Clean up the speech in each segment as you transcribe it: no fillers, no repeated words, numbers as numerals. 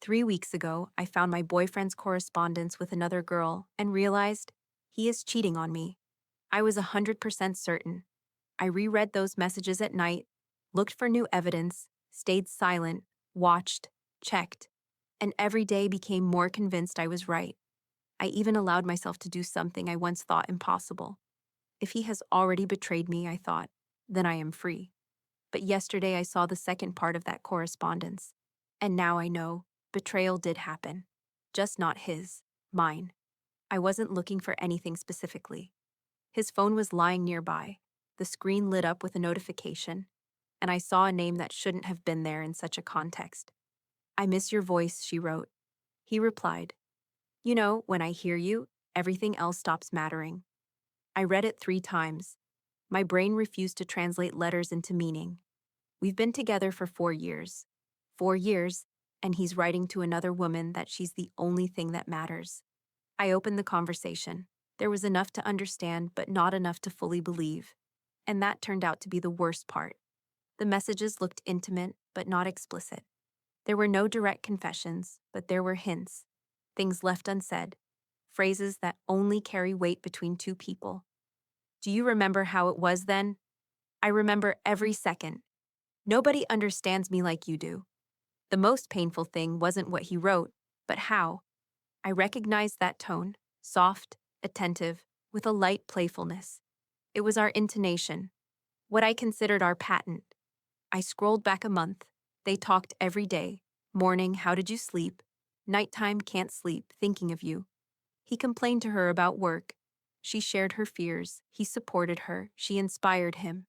3 weeks ago, I found my boyfriend's correspondence with another girl and realized he is cheating on me. I was 100% certain. I reread those messages at night, looked for new evidence, stayed silent, watched, checked, and every day became more convinced I was right. I even allowed myself to do something I once thought impossible. If he has already betrayed me, I thought, then I am free. But yesterday I saw the second part of that correspondence. And now I know betrayal did happen. Just not his, mine. I wasn't looking for anything specifically. His phone was lying nearby. The screen lit up with a notification, and I saw a name that shouldn't have been there in such a context. "I miss your voice," she wrote. He replied, "You know, when I hear you, everything else stops mattering." I read it 3 times. My brain refused to translate letters into meaning. We've been together for 4 years. 4 years, and he's writing to another woman that she's the only thing that matters. I opened the conversation. There was enough to understand, but not enough to fully believe. And that turned out to be the worst part. The messages looked intimate, but not explicit. There were no direct confessions, but there were hints, things left unsaid, phrases that only carry weight between two people. "Do you remember how it was then?" "I remember every second. Nobody understands me like you do." The most painful thing wasn't what he wrote, but how. I recognized that tone, soft, attentive, with a light playfulness. It was our intonation, what I considered our patent. I scrolled back a month. They talked every day. Morning, how did you sleep? Nighttime, can't sleep, thinking of you. He complained to her about work. She shared her fears. He supported her. She inspired him.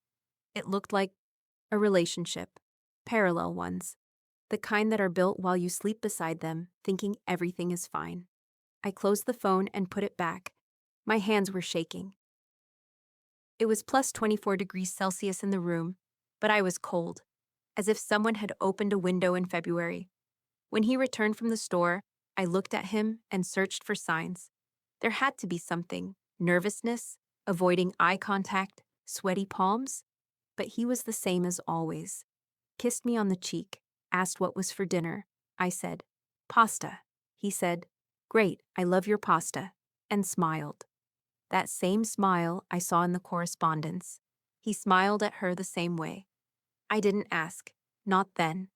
It looked like a relationship. Parallel ones. The kind that are built while you sleep beside them, thinking everything is fine. I closed the phone and put it back. My hands were shaking. It was plus 24 degrees Celsius in the room, but I was cold, as if someone had opened a window in February. When he returned from the store, I looked at him and searched for signs. There had to be something: nervousness, avoiding eye contact, sweaty palms. But he was the same as always. Kissed me on the cheek, asked what was for dinner. I said, "Pasta." He said, "Great, I love your pasta," and smiled. That same smile I saw in the correspondence. He smiled at her the same way. I didn't ask, not then,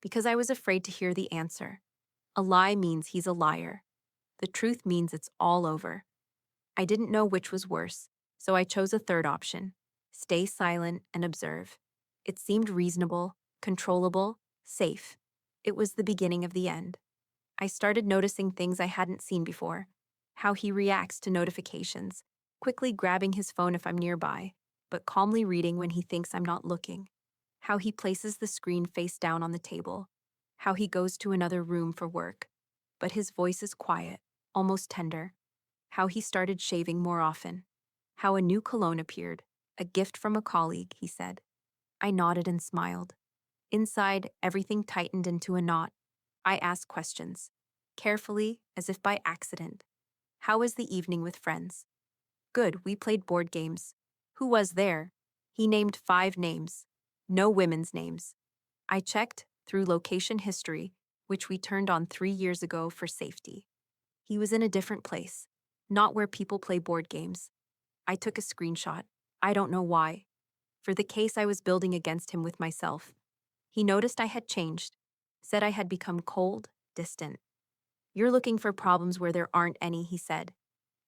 because I was afraid to hear the answer. A lie means he's a liar. The truth means it's all over. I didn't know which was worse, so I chose a third option: stay silent and observe. It seemed reasonable, controllable, safe. It was the beginning of the end. I started noticing things I hadn't seen before. How he reacts to notifications, quickly grabbing his phone if I'm nearby, but calmly reading when he thinks I'm not looking. How he places the screen face down on the table. How he goes to another room for work, but his voice is quiet, almost tender. How he started shaving more often. How a new cologne appeared, a gift from a colleague, he said. I nodded and smiled. Inside, everything tightened into a knot. I asked questions, carefully, as if by accident. How was the evening with friends? Good, we played board games. Who was there? He named 5 names. No women's names. I checked through location history, which we turned on 3 years ago for safety. He was in a different place, not where people play board games. I took a screenshot. I don't know why. For the case I was building against him with myself. He noticed I had changed, said I had become cold, distant. "You're looking for problems where there aren't any," he said.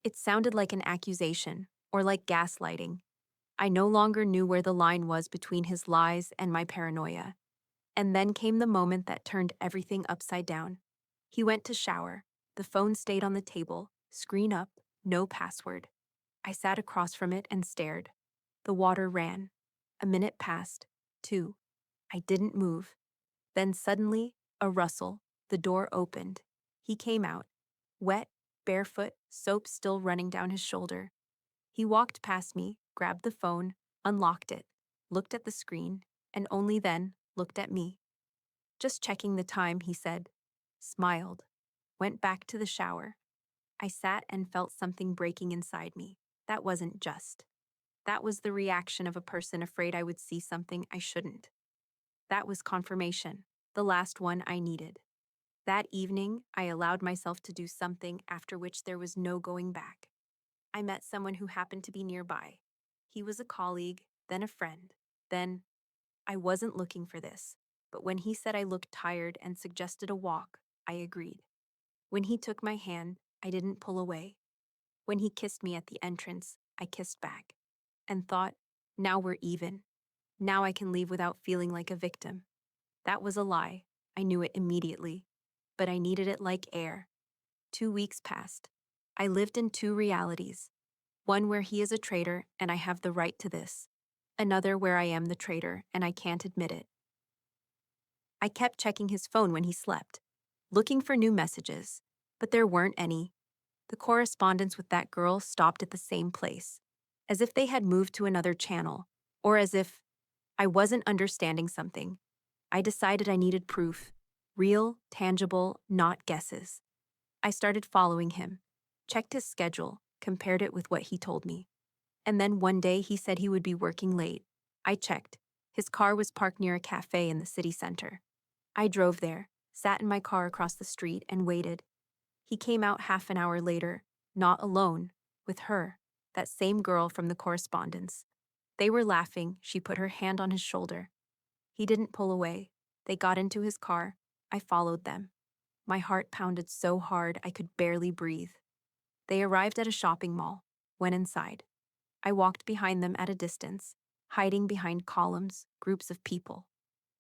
It sounded like an accusation, or like gaslighting. I no longer knew where the line was between his lies and my paranoia. And then came the moment that turned everything upside down. He went to shower. The phone stayed on the table, screen up, no password. I sat across from it and stared. The water ran. A minute passed. 2. I didn't move. Then suddenly, a rustle. The door opened. He came out. Wet, barefoot, soap still running down his shoulder. He walked past me, grabbed the phone, unlocked it, looked at the screen, and only then looked at me. "Just checking the time," he said. Smiled. Went back to the shower. I sat and felt something breaking inside me. That wasn't just. That was the reaction of a person afraid I would see something I shouldn't. That was confirmation, the last one I needed. That evening, I allowed myself to do something after which there was no going back. I met someone who happened to be nearby. He was a colleague, then a friend. Then, I wasn't looking for this, but when he said I looked tired and suggested a walk, I agreed. When he took my hand, I didn't pull away. When he kissed me at the entrance, I kissed back and thought, now we're even. Now I can leave without feeling like a victim. That was a lie. I knew it immediately, but I needed it like air. 2 weeks passed. I lived in two realities. One where he is a traitor and I have the right to this. Another where I am the traitor and I can't admit it. I kept checking his phone when he slept, looking for new messages, but there weren't any. The correspondence with that girl stopped at the same place, as if they had moved to another channel, or as if I wasn't understanding something. I decided I needed proof, real, tangible, not guesses. I started following him, checked his schedule, compared it with what he told me. And then one day he said he would be working late. I checked. His car was parked near a cafe in the city center. I drove there, sat in my car across the street, and waited. He came out half an hour later, not alone, with her, that same girl from the correspondence. They were laughing. She put her hand on his shoulder. He didn't pull away. They got into his car. I followed them. My heart pounded so hard I could barely breathe. They arrived at a shopping mall, went inside. I walked behind them at a distance, hiding behind columns, groups of people.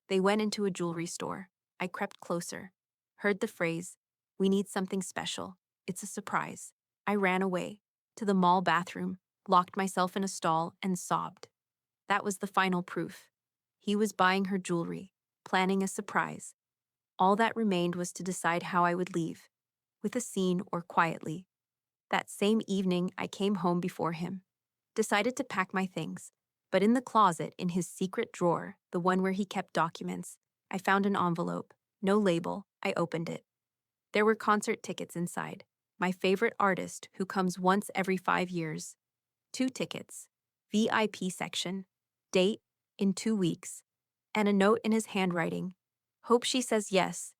They went into a jewelry store. I crept closer, heard the phrase, "We need something special. It's a surprise." I ran away, to the mall bathroom, locked myself in a stall, and sobbed. That was the final proof. He was buying her jewelry, planning a surprise. All that remained was to decide how I would leave, with a scene or quietly. That same evening, I came home before him, decided to pack my things, but in the closet, in his secret drawer, the one where he kept documents, I found an envelope, no label. I opened it. There were concert tickets inside, my favorite artist who comes once every 5 years. 2 tickets, VIP section, date, in 2 weeks, and a note in his handwriting. Hope she says yes.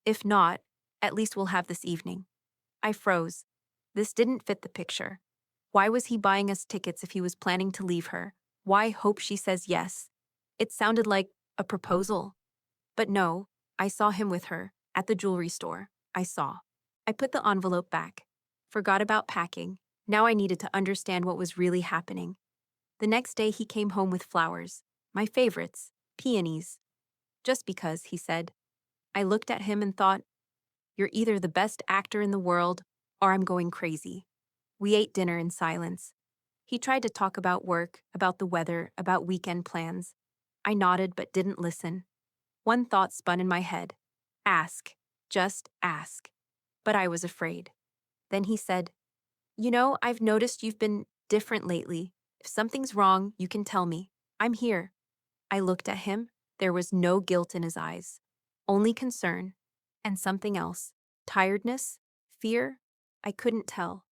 If not, at least we'll have this evening. I froze. This didn't fit the picture. Why was he buying us tickets if he was planning to leave her? Why hope she says yes? It sounded like a proposal. But no, I saw him with her, at the jewelry store. I saw. I put the envelope back. Forgot about packing. Now I needed to understand what was really happening. The next day he came home with flowers. My favorites, peonies. Just because, he said. I looked at him and thought, you're either the best actor in the world, or I'm going crazy. We ate dinner in silence. He tried to talk about work, about the weather, about weekend plans. I nodded but didn't listen. One thought spun in my head. Ask. Just ask. But I was afraid. Then he said, I've noticed you've been different lately. If something's wrong, you can tell me. I'm here. I looked at him. There was no guilt in his eyes. Only concern. And something else. Tiredness? Fear? I couldn't tell.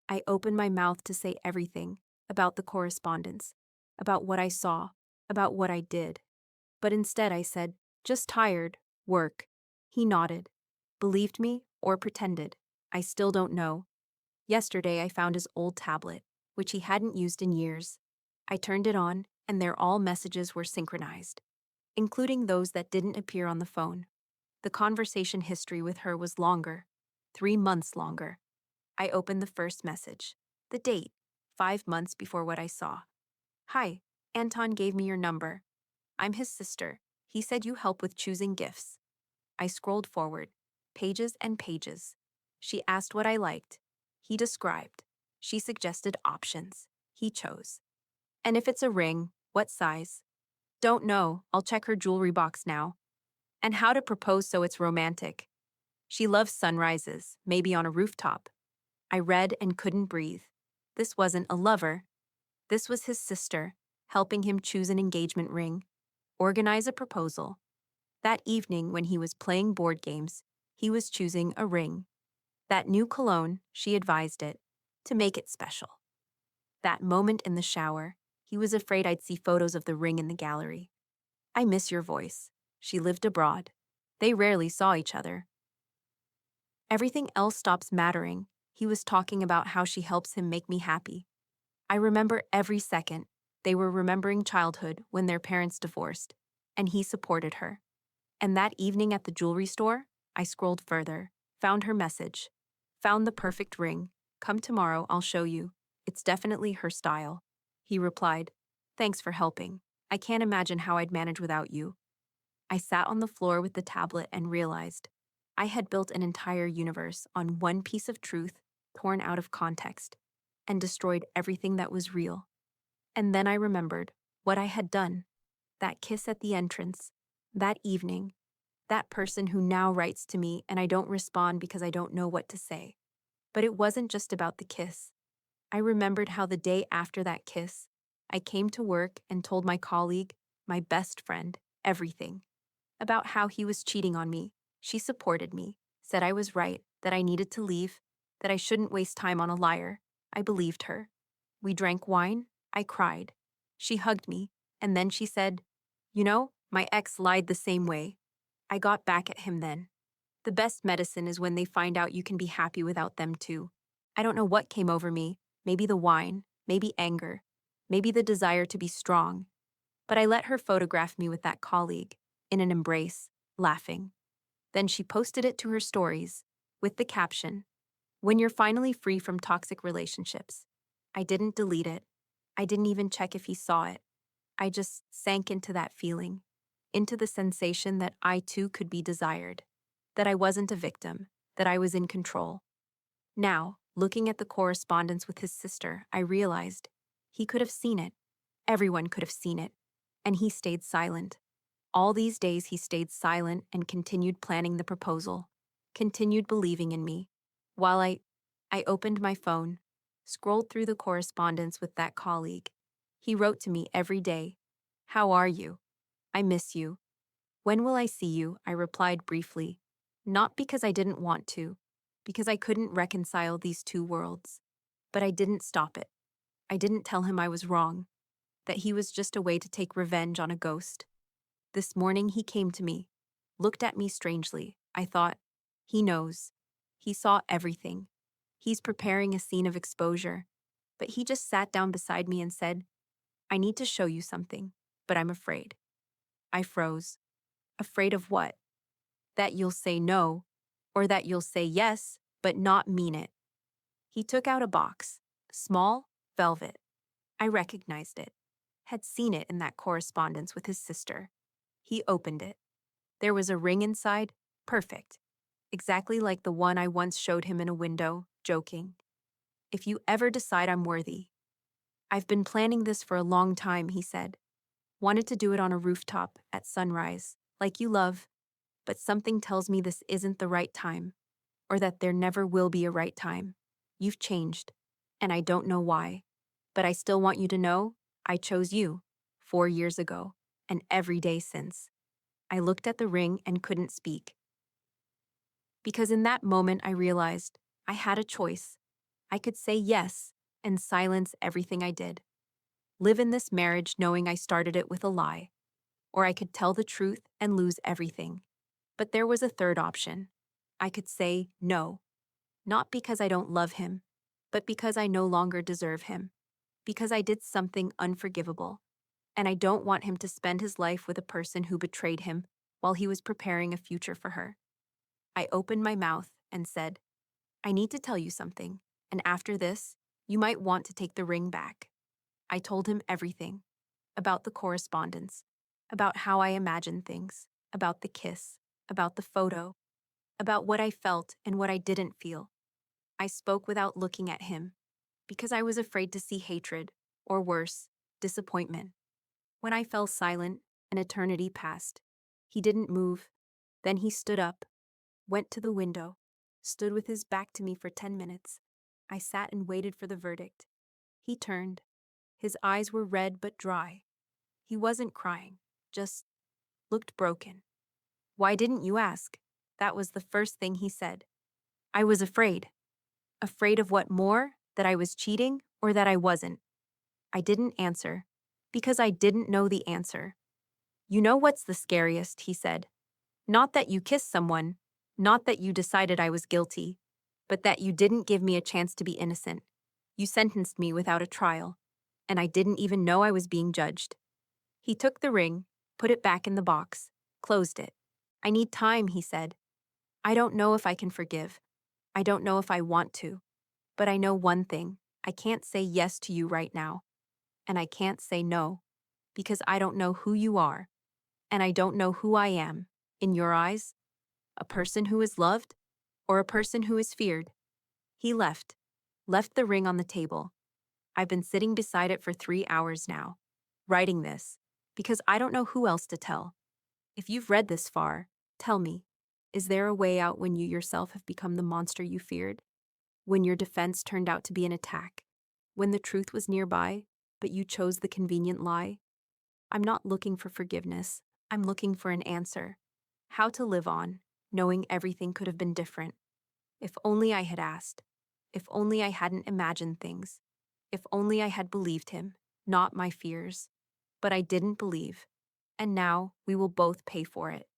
I opened my mouth to say everything, about the correspondence, about what I saw, about what I did. But instead I said, just tired, work. He nodded. Believed me or pretended. I still don't know. Yesterday I found his old tablet, which he hadn't used in years. I turned it on, and there all messages were synchronized, including those that didn't appear on the phone. The conversation history with her was longer, 3 months longer. I opened the first message. The date, 5 months before what I saw. Hi, Anton gave me your number. I'm his sister. He said you help with choosing gifts. I scrolled forward, pages and pages. She asked what I liked. He described. She suggested options. He chose. And if it's a ring, what size? Don't know. I'll check her jewelry box now. And how to propose so it's romantic. She loves sunrises, maybe on a rooftop. I read and couldn't breathe. This wasn't a lover. This was his sister, helping him choose an engagement ring, organize a proposal. That evening, when he was playing board games, he was choosing a ring. That new cologne, she advised it, to make it special. That moment in the shower, he was afraid I'd see photos of the ring in the gallery. I miss your voice. She lived abroad. They rarely saw each other. Everything else stops mattering. He was talking about how she helps him make me happy. I remember every second. They were remembering childhood when their parents divorced, and he supported her. And that evening at the jewelry store, I scrolled further, found her message, found the perfect ring. Come tomorrow, I'll show you. It's definitely her style. He replied, thanks for helping. I can't imagine how I'd manage without you. I sat on the floor with the tablet and realized I had built an entire universe on one piece of truth torn out of context and destroyed everything that was real. And then I remembered what I had done. That kiss at the entrance, that evening, that person who now writes to me and I don't respond because I don't know what to say. But it wasn't just about the kiss. I remembered how the day after that kiss, I came to work and told my colleague, my best friend, everything about how he was cheating on me. She supported me, said I was right, that I needed to leave, that I shouldn't waste time on a liar. I believed her. We drank wine. I cried. She hugged me, and then she said, you know, my ex lied the same way. I got back at him then. The best medicine is when they find out you can be happy without them too. I don't know what came over me, maybe the wine, maybe anger, maybe the desire to be strong. But I let her photograph me with that colleague, in an embrace, laughing. Then she posted it to her stories, with the caption, when you're finally free from toxic relationships. I didn't delete it. I didn't even check if he saw it. I just sank into that feeling, into the sensation that I too could be desired, that I wasn't a victim, that I was in control. Now, looking at the correspondence with his sister, I realized he could have seen it. Everyone could have seen it. And he stayed silent. All these days he stayed silent and continued planning the proposal, continued believing in me. While I opened my phone, scrolled through the correspondence with that colleague. He wrote to me every day. How are you? I miss you. When will I see you? I replied briefly. Not because I didn't want to, because I couldn't reconcile these two worlds. But I didn't stop it. I didn't tell him I was wrong, that he was just a way to take revenge on a ghost. This morning he came to me, looked at me strangely. I thought, he knows. He saw everything. He's preparing a scene of exposure. But he just sat down beside me and said, I need to show you something, but I'm afraid. I froze. Afraid of what? That you'll say no, or that you'll say yes, but not mean it. He took out a box, small, velvet. I recognized it, had seen it in that correspondence with his sister. He opened it. There was a ring inside, perfect, exactly like the one I once showed him in a window, joking. If you ever decide I'm worthy. I've been planning this for a long time, he said. Wanted to do it on a rooftop at sunrise, like you love, but something tells me this isn't the right time, or that there never will be a right time. You've changed, and I don't know why, but I still want you to know I chose you 4 years ago, and every day since. I looked at the ring and couldn't speak. Because in that moment I realized I had a choice. I could say yes and silence everything I did. Live in this marriage knowing I started it with a lie. Or I could tell the truth and lose everything. But there was a third option. I could say no. Not because I don't love him, but because I no longer deserve him. Because I did something unforgivable. And I don't want him to spend his life with a person who betrayed him while he was preparing a future for her. I opened my mouth and said, I need to tell you something, and after this, you might want to take the ring back. I told him everything, about the correspondence, about how I imagined things, about the kiss, about the photo, about what I felt and what I didn't feel. I spoke without looking at him, because I was afraid to see hatred, or worse, disappointment. When I fell silent, an eternity passed. He didn't move. Then he stood up, went to the window, stood with his back to me for 10 minutes. I sat and waited for the verdict. He turned. His eyes were red but dry. He wasn't crying, just looked broken. Why didn't you ask? That was the first thing he said. I was afraid. Afraid of what more? That I was cheating or that I wasn't? I didn't answer, because I didn't know the answer. You know what's the scariest, he said. Not that you kissed someone, Not that you decided I was guilty, but that you didn't give me a chance to be innocent. You sentenced me without a trial, and I didn't even know I was being judged. He took the ring, put it back in the box, closed it. I need time, he said. I don't know if I can forgive. I don't know if I want to. But I know one thing. I can't say yes to you right now. And I can't say no, because I don't know who you are, and I don't know who I am, in your eyes, a person who is loved or a person who is feared. He left the ring on the table. I've been sitting beside it for 3 hours now, writing this, because I don't know who else to tell. If you've read this far, tell me, is there a way out when you yourself have become the monster you feared? When your defense turned out to be an attack? When the truth was nearby, but you chose the convenient lie? I'm not looking for forgiveness. I'm looking for an answer. How to live on, knowing everything could have been different. If only I had asked. If only I hadn't imagined things. If only I had believed him, not my fears. But I didn't believe. And now we will both pay for it.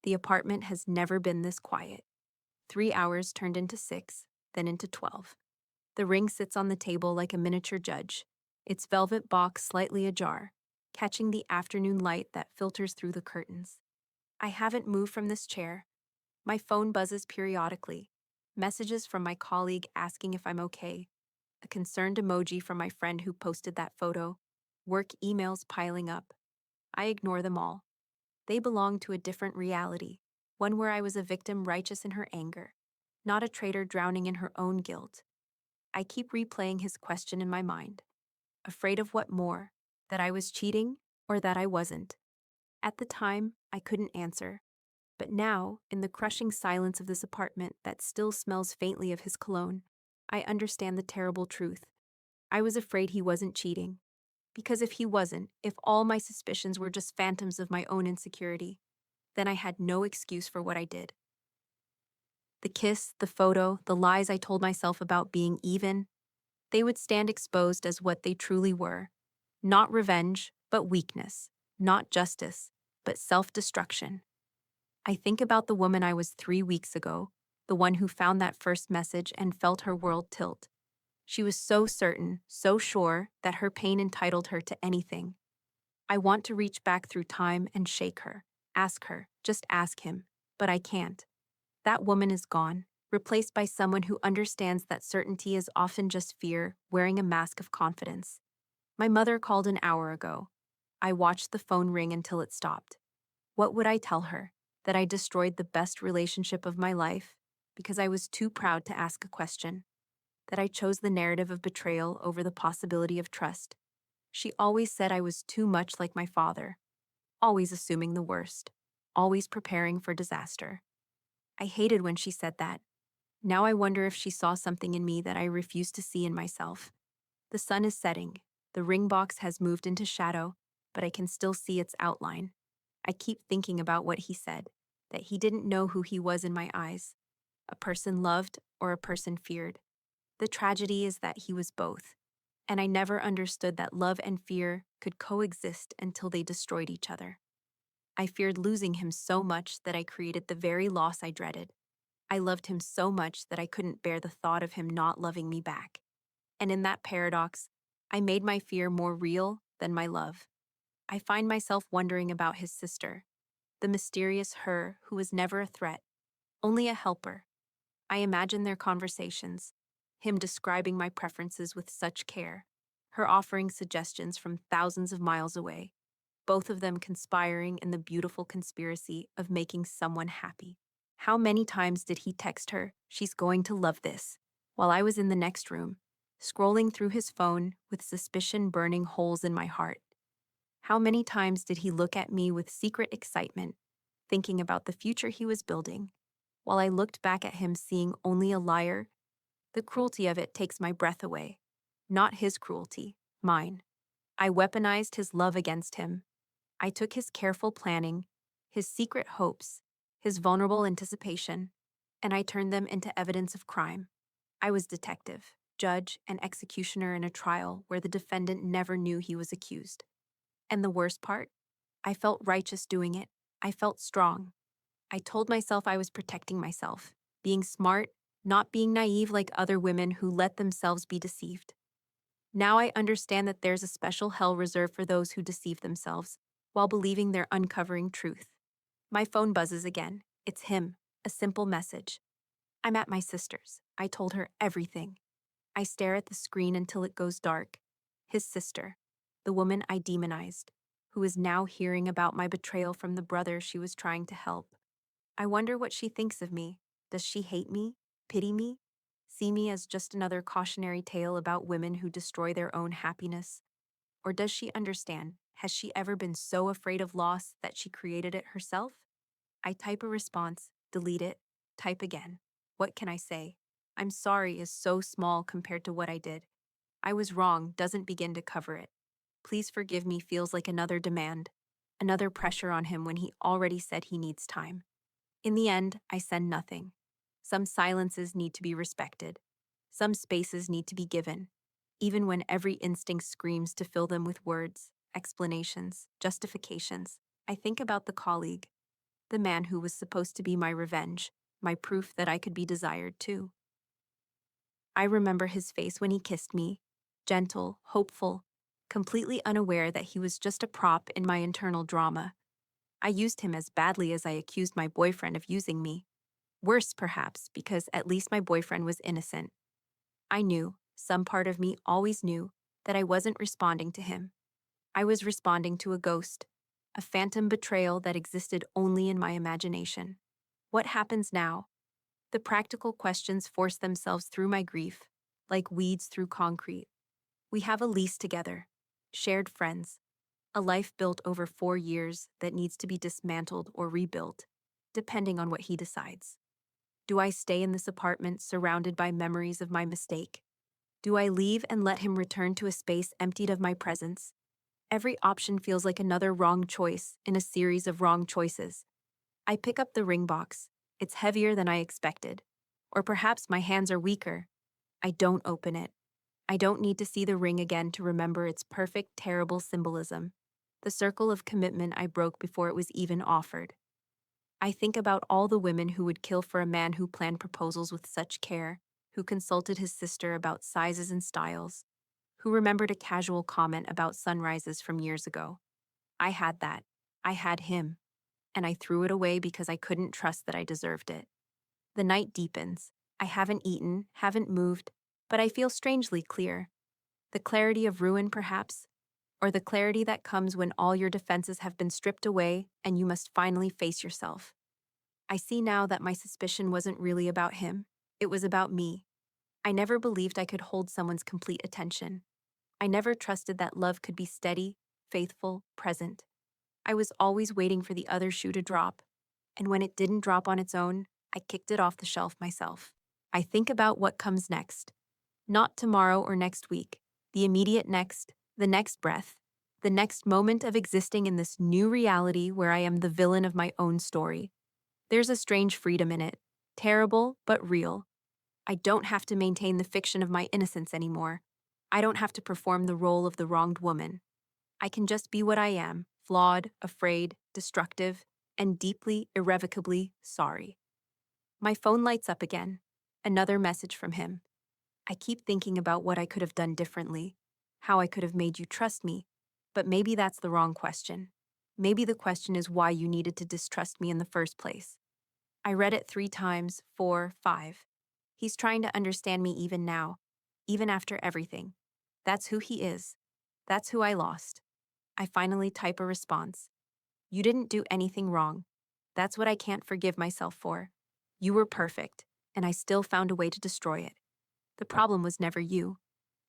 The apartment has never been this quiet. 3 hours turned into 6, then into 12. The ring sits on the table like a miniature judge, its velvet box slightly ajar, catching the afternoon light that filters through the curtains. I haven't moved from this chair. My phone buzzes periodically. Messages from my colleague asking if I'm okay. A concerned emoji from my friend who posted that photo. Work emails piling up. I ignore them all. They belong to a different reality, one where I was a victim righteous in her anger, not a traitor drowning in her own guilt. I keep replaying his question in my mind, afraid of what more, that I was cheating or that I wasn't. At the time, I couldn't answer. But now, in the crushing silence of this apartment that still smells faintly of his cologne, I understand the terrible truth. I was afraid he wasn't cheating. Because if he wasn't, if all my suspicions were just phantoms of my own insecurity, then I had no excuse for what I did. The kiss, the photo, the lies I told myself about being even, they would stand exposed as what they truly were. Not revenge, but weakness. Not justice, but self-destruction. I think about the woman I was 3 weeks ago, the one who found that first message and felt her world tilt. She was so certain, so sure, that her pain entitled her to anything. I want to reach back through time and shake her, ask her, just ask him, but I can't. That woman is gone, replaced by someone who understands that certainty is often just fear wearing a mask of confidence. My mother called an hour ago. I watched the phone ring until it stopped. What would I tell her? That I destroyed the best relationship of my life because I was too proud to ask a question? That I chose the narrative of betrayal over the possibility of trust? She always said I was too much like my father, always assuming the worst, always preparing for disaster. I hated when she said that. Now I wonder if she saw something in me that I refused to see in myself. The sun is setting. The ring box has moved into shadow, but I can still see its outline. I keep thinking about what he said, that he didn't know who he was in my eyes, a person loved or a person feared. The tragedy is that he was both, and I never understood that love and fear could coexist until they destroyed each other. I feared losing him so much that I created the very loss I dreaded. I loved him so much that I couldn't bear the thought of him not loving me back. And in that paradox, I made my fear more real than my love. I find myself wondering about his sister, the mysterious her who was never a threat, only a helper. I imagine their conversations, him describing my preferences with such care, her offering suggestions from thousands of miles away, both of them conspiring in the beautiful conspiracy of making someone happy. How many times did he text her, "She's going to love this," while I was in the next room, scrolling through his phone with suspicion burning holes in my heart? How many times did he look at me with secret excitement, thinking about the future he was building, while I looked back at him seeing only a liar? The cruelty of it takes my breath away. Not his cruelty, mine. I weaponized his love against him. I took his careful planning, his secret hopes, his vulnerable anticipation, and I turned them into evidence of crime. I was detective, judge, and executioner in a trial where the defendant never knew he was accused. And the worst part? I felt righteous doing it. I felt strong. I told myself I was protecting myself, being smart, not being naive like other women who let themselves be deceived. Now I understand that there's a special hell reserved for those who deceive themselves while believing they're uncovering truth. My phone buzzes again. It's him, a simple message. I'm at my sister's. I told her everything. I stare at the screen until it goes dark. His sister, the woman I demonized, who is now hearing about my betrayal from the brother she was trying to help. I wonder what she thinks of me. Does she hate me? Pity me? See me as just another cautionary tale about women who destroy their own happiness? Or does she understand? Has she ever been so afraid of loss that she created it herself? I type a response, delete it, type again. What can I say? I'm sorry is so small compared to what I did. I was wrong doesn't begin to cover it. Please forgive me feels like another demand, another pressure on him when he already said he needs time. In the end, I send nothing. Some silences need to be respected. Some spaces need to be given, even when every instinct screams to fill them with words, explanations, justifications. I think about the colleague, the man who was supposed to be my revenge, my proof that I could be desired too. I remember his face when he kissed me, gentle, hopeful, completely unaware that he was just a prop in my internal drama. I used him as badly as I accused my boyfriend of using me. Worse, perhaps, because at least my boyfriend was innocent. I knew, some part of me always knew, that I wasn't responding to him. I was responding to a ghost, a phantom betrayal that existed only in my imagination. What happens now? The practical questions force themselves through my grief, like weeds through concrete. We have a lease together, shared friends, a life built over 4 years that needs to be dismantled or rebuilt, depending on what he decides. Do I stay in this apartment surrounded by memories of my mistake? Do I leave and let him return to a space emptied of my presence? Every option feels like another wrong choice in a series of wrong choices. I pick up the ring box. It's heavier than I expected. Or perhaps my hands are weaker. I don't open it. I don't need to see the ring again to remember its perfect, terrible symbolism. The circle of commitment I broke before it was even offered. I think about all the women who would kill for a man who planned proposals with such care, who consulted his sister about sizes and styles, who remembered a casual comment about sunrises from years ago. I had that. I had him. And I threw it away because I couldn't trust that I deserved it. The night deepens. I haven't eaten, haven't moved, but I feel strangely clear. The clarity of ruin, perhaps, or the clarity that comes when all your defenses have been stripped away and you must finally face yourself. I see now that my suspicion wasn't really about him. It was about me. I never believed I could hold someone's complete attention. I never trusted that love could be steady, faithful, present. I was always waiting for the other shoe to drop. And when it didn't drop on its own, I kicked it off the shelf myself. I think about what comes next. Not tomorrow or next week. The immediate next, the next breath, the next moment of existing in this new reality where I am the villain of my own story. There's a strange freedom in it. Terrible, but real. I don't have to maintain the fiction of my innocence anymore. I don't have to perform the role of the wronged woman. I can just be what I am, flawed, afraid, destructive, and deeply, irrevocably sorry. My phone lights up again. Another message from him. I keep thinking about what I could have done differently, how I could have made you trust me, but maybe that's the wrong question. Maybe the question is why you needed to distrust me in the first place. I read it 3 times, 4, 5. He's trying to understand me even now, even after everything. That's who he is. That's who I lost. I finally type a response. You didn't do anything wrong. That's what I can't forgive myself for. You were perfect, and I still found a way to destroy it. The problem was never you.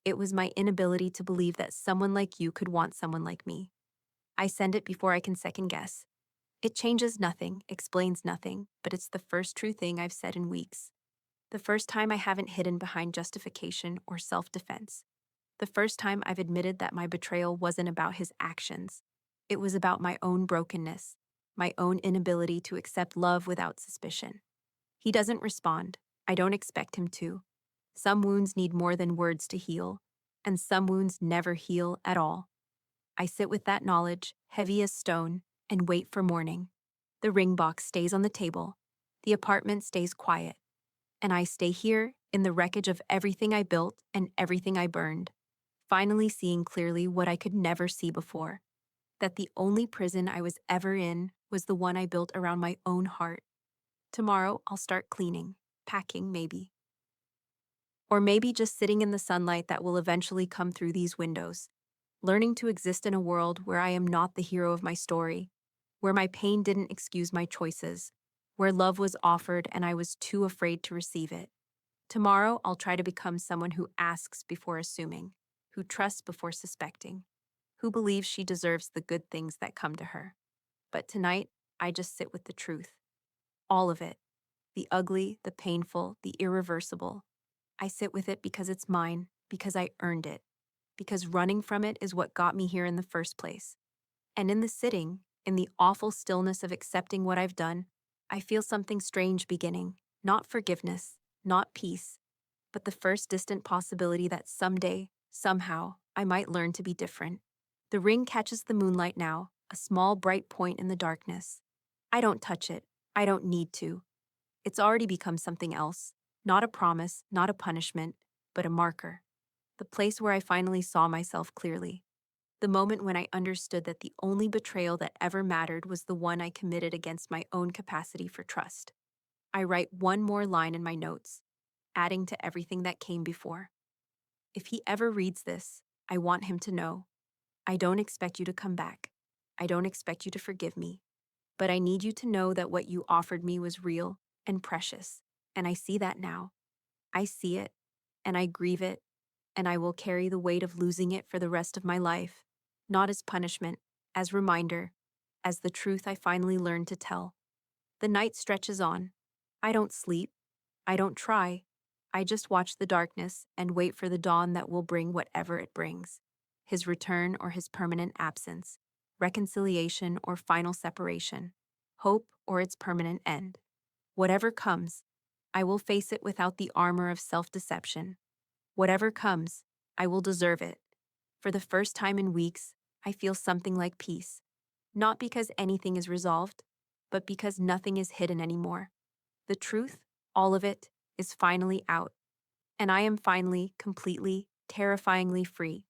It was my inability to believe that someone like you could want someone like me. I send it before I can second guess. It changes nothing, explains nothing, but it's the first true thing I've said in weeks. The first time I haven't hidden behind justification or self-defense. The first time I've admitted that my betrayal wasn't about his actions. It was about my own brokenness, my own inability to accept love without suspicion. He doesn't respond. I don't expect him to. Some wounds need more than words to heal, and some wounds never heal at all. I sit with that knowledge, heavy as stone, and wait for morning. The ring box stays on the table. The apartment stays quiet. And I stay here in the wreckage of everything I built and everything I burned, finally seeing clearly what I could never see before, that the only prison I was ever in was the one I built around my own heart. Tomorrow, I'll start cleaning, packing maybe. Or maybe just sitting in the sunlight that will eventually come through these windows, learning to exist in a world where I am not the hero of my story, where my pain didn't excuse my choices, where love was offered and I was too afraid to receive it. Tomorrow, I'll try to become someone who asks before assuming, who trusts before suspecting, who believes she deserves the good things that come to her. But tonight, I just sit with the truth. All of it. The ugly, the painful, the irreversible. I sit with it because it's mine, because I earned it, because running from it is what got me here in the first place. And in the sitting, in the awful stillness of accepting what I've done, I feel something strange beginning. Not forgiveness, not peace, but the first distant possibility that someday, somehow, I might learn to be different. The ring catches the moonlight now, a small bright point in the darkness. I don't touch it. I don't need to. It's already become something else. Not a promise, not a punishment, but a marker. The place where I finally saw myself clearly. The moment when I understood that the only betrayal that ever mattered was the one I committed against my own capacity for trust. I write one more line in my notes, adding to everything that came before. If he ever reads this, I want him to know. I don't expect you to come back. I don't expect you to forgive me. But I need you to know that what you offered me was real and precious. And I see that now. I see it, and I grieve it, and I will carry the weight of losing it for the rest of my life, not as punishment, as reminder, as the truth I finally learned to tell. The night stretches on. I don't sleep. I don't try. I just watch the darkness and wait for the dawn that will bring whatever it brings. His return or his permanent absence, reconciliation or final separation, hope or its permanent end. Whatever comes, I will face it without the armor of self-deception. Whatever comes, I will deserve it. For the first time in weeks, I feel something like peace. Not because anything is resolved, but because nothing is hidden anymore. The truth, all of it, is finally out. And I am finally, completely, terrifyingly free.